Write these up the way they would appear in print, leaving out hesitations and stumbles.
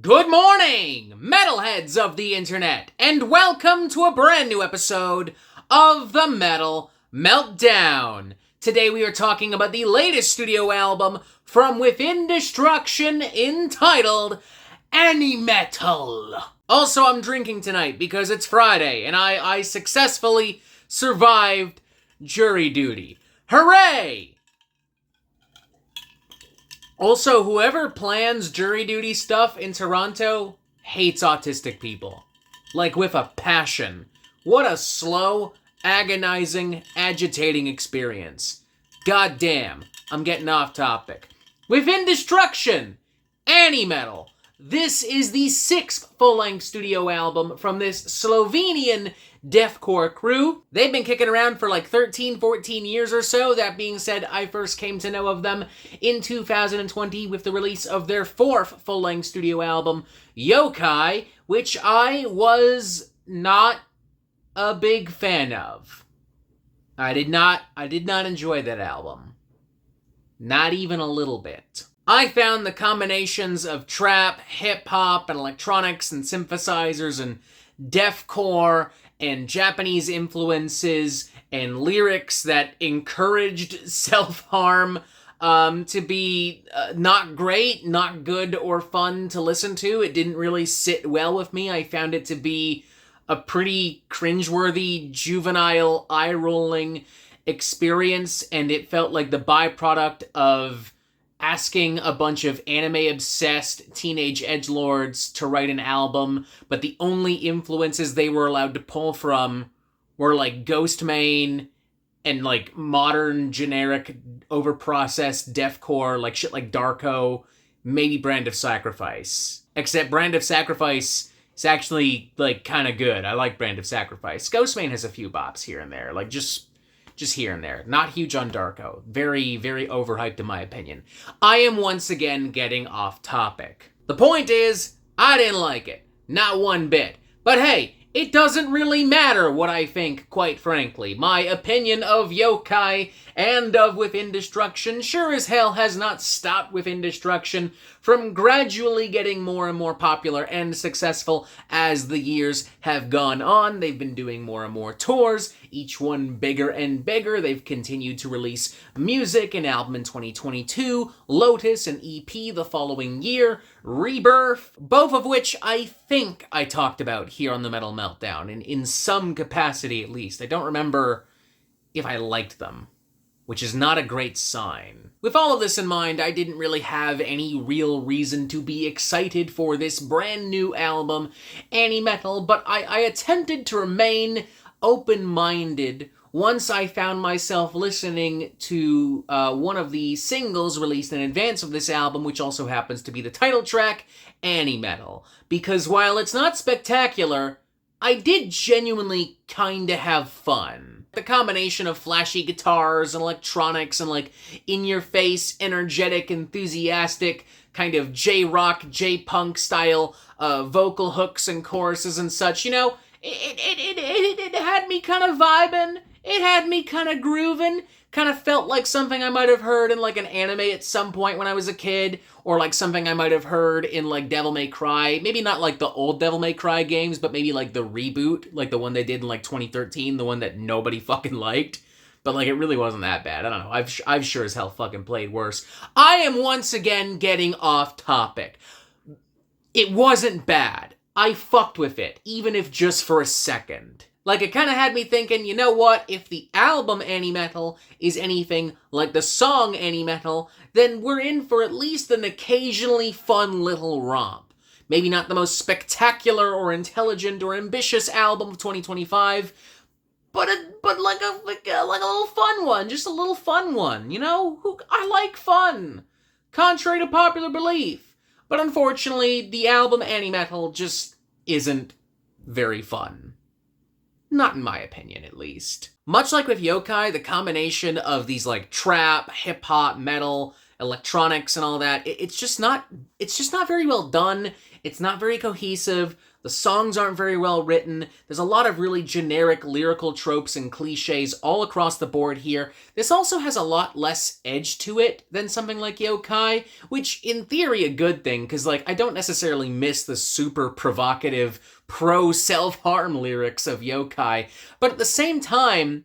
Good morning, metalheads of the internet, and welcome to a brand new episode of the Metal Meltdown. Today we are talking about the latest studio album from Within Destruction entitled Animetal. Also, I'm drinking tonight because it's Friday and I successfully survived jury duty. Hooray! Also, whoever plans jury duty stuff in Toronto hates autistic people. Like, with a passion. What a slow, agonizing, agitating experience. God damn, I'm getting off topic. Within Destruction, Animetal. This is the 6th full-length studio album from this Slovenian deathcore crew. They've been kicking around for like 13, 14 years or so. That being said, I first came to know of them in 2020 with the release of their 4th full-length studio album, Yokai, which I was not a big fan of. I did not enjoy that album. Not even a little bit. I found the combinations of trap, hip-hop, and electronics, and synthesizers, and deathcore, and Japanese influences, and lyrics that encouraged self-harm to be not great, not good, or fun to listen to. It didn't really sit well with me. I found it to be a pretty cringeworthy, juvenile, eye-rolling experience, and it felt like the byproduct of asking a bunch of anime-obsessed teenage edgelords to write an album, but the only influences they were allowed to pull from were like Ghostmain and like modern generic overprocessed deathcore, like shit like Darko, maybe Brand of Sacrifice. Except Brand of Sacrifice is actually like kind of good. I like Brand of Sacrifice. Ghostmain has a few bops here and there, like just here and there. Not huge on Darko. Very, very overhyped in my opinion. I am once again getting off topic. The point is, I didn't like it. Not one bit. But hey, it doesn't really matter what I think, quite frankly. My opinion of Yokai and of Within Destruction sure as hell has not stopped Within Destruction from gradually getting more and more popular and successful as the years have gone on. They've been doing more and more tours, each one bigger and bigger. They've continued to release music, an album in 2022, Lotus, an EP the following year, Rebirth, both of which I think I talked about here on the Metal Meltdown, in some capacity at least. I don't remember if I liked them, which is not a great sign. With all of this in mind, I didn't really have any real reason to be excited for this brand new album, Animetal, but I attempted to remain open-minded once I found myself listening to one of the singles released in advance of this album, which also happens to be the title track, Animetal. Because while it's not spectacular, I did genuinely kinda have fun. The combination of flashy guitars and electronics and like in-your-face, energetic, enthusiastic, kind of J-rock, J-punk style vocal hooks and choruses and such, you know, it had me kind of vibing. It had me kind of grooving. Kind of felt like something I might have heard in like an anime at some point when I was a kid, or like something I might have heard in like Devil May Cry. Maybe not like the old Devil May Cry games, but maybe like the reboot, like the one they did in like 2013, the one that nobody fucking liked. But like it really wasn't that bad. I don't know. I've sure as hell fucking played worse. I am once again getting off topic. It wasn't bad. I fucked with it, even if just for a second. Like, it kind of had me thinking, you know what, if the album Animetal is anything like the song Animetal, then we're in for at least an occasionally fun little romp. Maybe not the most spectacular or intelligent or ambitious album of 2025, but like a little fun one, just a little fun one, you know? I like fun, contrary to popular belief. But unfortunately, the album Animetal just isn't very fun. Not in my opinion, at least. Much like with Yokai, the combination of these like trap, hip-hop, metal, electronics and all that. It's just not very well done. It's not very cohesive. The songs aren't very well written. There's a lot of really generic lyrical tropes and cliches all across the board here. This also has a lot less edge to it than something like Yokai, which in theory a good thing, because like I don't necessarily miss the super provocative pro-self-harm lyrics of Yokai, but at the same time,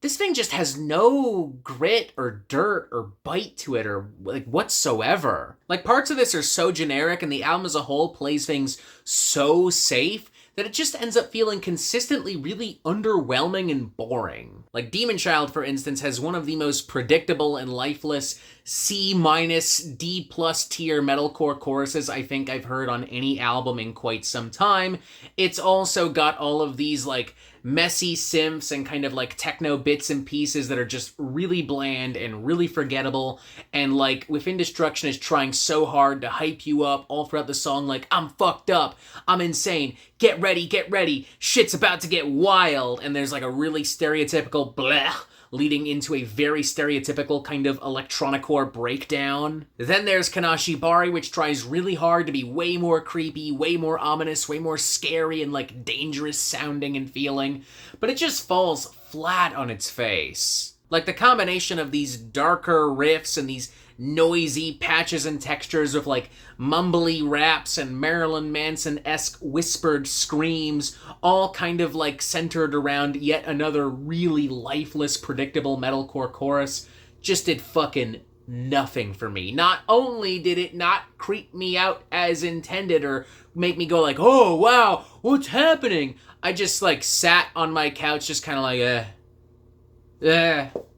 this thing just has no grit or dirt or bite to it or like whatsoever. Like parts of this are so generic and the album as a whole plays things so safe that it just ends up feeling consistently really underwhelming and boring. Like Demon Child, for instance, has one of the most predictable and lifeless C-, D+ tier metalcore choruses I think I've heard on any album in quite some time. It's also got all of these like messy synths and kind of like techno bits and pieces that are just really bland and really forgettable, and like Within Destruction is trying so hard to hype you up all throughout the song like, I'm fucked up, I'm insane, get ready, shit's about to get wild, and there's like a really stereotypical bleh leading into a very stereotypical kind of electronicore breakdown. Then there's Kanashibari, which tries really hard to be way more creepy, way more ominous, way more scary and like dangerous sounding and feeling, but it just falls flat on its face. Like the combination of these darker riffs and these noisy patches and textures of like mumbly raps and Marilyn Manson-esque whispered screams, all kind of like centered around yet another really lifeless, predictable metalcore chorus, just did fucking nothing for me. Not only did it not creep me out as intended or make me go like, oh wow, what's happening? I just like sat on my couch just kind of like,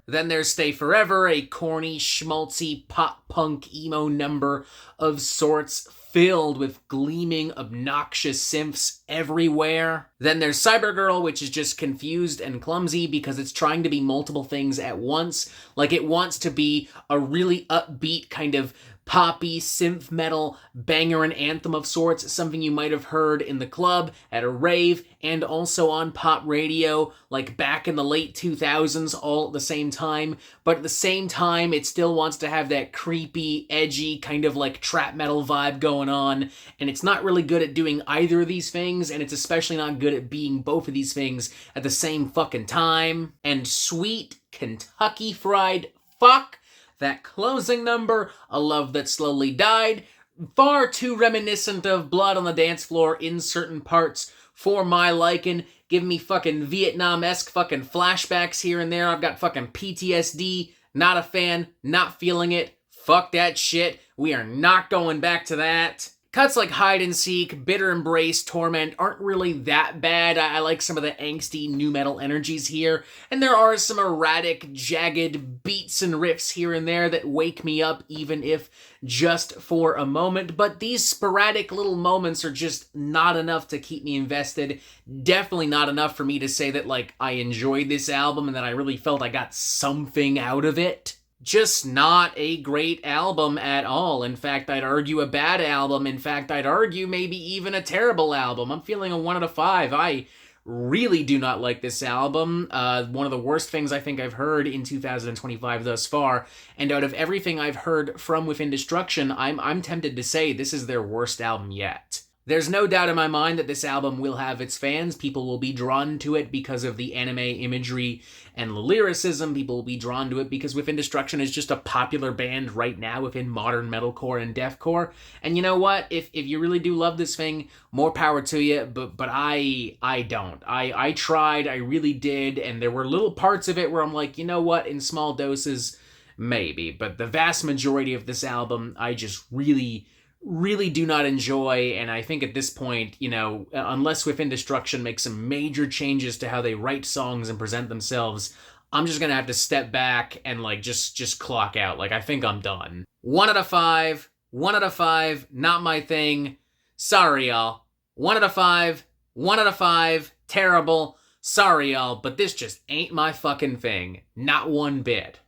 Then there's Stay Forever, a corny, schmaltzy, pop-punk emo number of sorts filled with gleaming, obnoxious synths everywhere. Then there's Cybergirl, which is just confused and clumsy because it's trying to be multiple things at once. Like it wants to be a really upbeat kind of poppy, synth metal banger and anthem of sorts, something you might have heard in the club, at a rave, and also on pop radio, like back in the late 2000s, all at the same time. But at the same time, it still wants to have that creepy, edgy, kind of like trap metal vibe going on, and it's not really good at doing either of these things, and it's especially not good at being both of these things at the same fucking time. And sweet Kentucky Fried Fuck, that closing number, A Love That Slowly Died, far too reminiscent of Blood on the Dance Floor in certain parts for my liking. Give me fucking Vietnam-esque fucking flashbacks here and there. I've got fucking PTSD. Not a fan. Not feeling it. Fuck that shit. We are not going back to that. Cuts like Hide and Seek, Bitter Embrace, Torment aren't really that bad. I like some of the angsty nu metal energies here, and there are some erratic, jagged beats and riffs here and there that wake me up, even if just for a moment, but these sporadic little moments are just not enough to keep me invested. Definitely not enough for me to say that, like, I enjoyed this album and that I really felt I got something out of it. Just not a great album at all. In fact, I'd argue a bad album. In fact, I'd argue maybe even a terrible album. I'm feeling a 1 out of 5. I really do not like this album. One of the worst things I think I've heard in 2025 thus far. And out of everything I've heard from Within Destruction, I'm tempted to say this is their worst album yet. There's no doubt in my mind that this album will have its fans. People will be drawn to it because of the anime imagery and the lyricism. People will be drawn to it because Within Destruction is just a popular band right now within modern metalcore and deathcore. And you know what? If you really do love this thing, more power to you, but I don't. I tried, I really did, and there were little parts of it where I'm like, you know what, in small doses, maybe. But the vast majority of this album, I just really do not enjoy, and I think at this point, you know, unless Within Destruction makes some major changes to how they write songs and present themselves, I'm just gonna have to step back and, like, just clock out. Like, I think I'm done. 1 out of 5. 1 out of 5. Not my thing. Sorry, y'all. 1 out of 5. 1 out of 5. Terrible. Sorry, y'all, but this just ain't my fucking thing. Not one bit.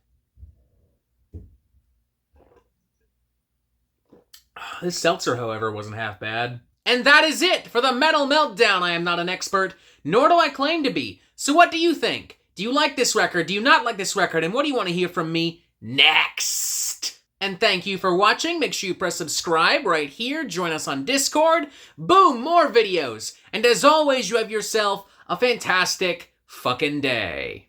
This seltzer, however, wasn't half bad. And that is it for the Metal Meltdown. I am not an expert, nor do I claim to be. So what do you think? Do you like this record? Do you not like this record? And what do you want to hear from me next? And thank you for watching. Make sure you press subscribe right here. Join us on Discord. Boom, more videos. And as always, you have yourself a fantastic fucking day.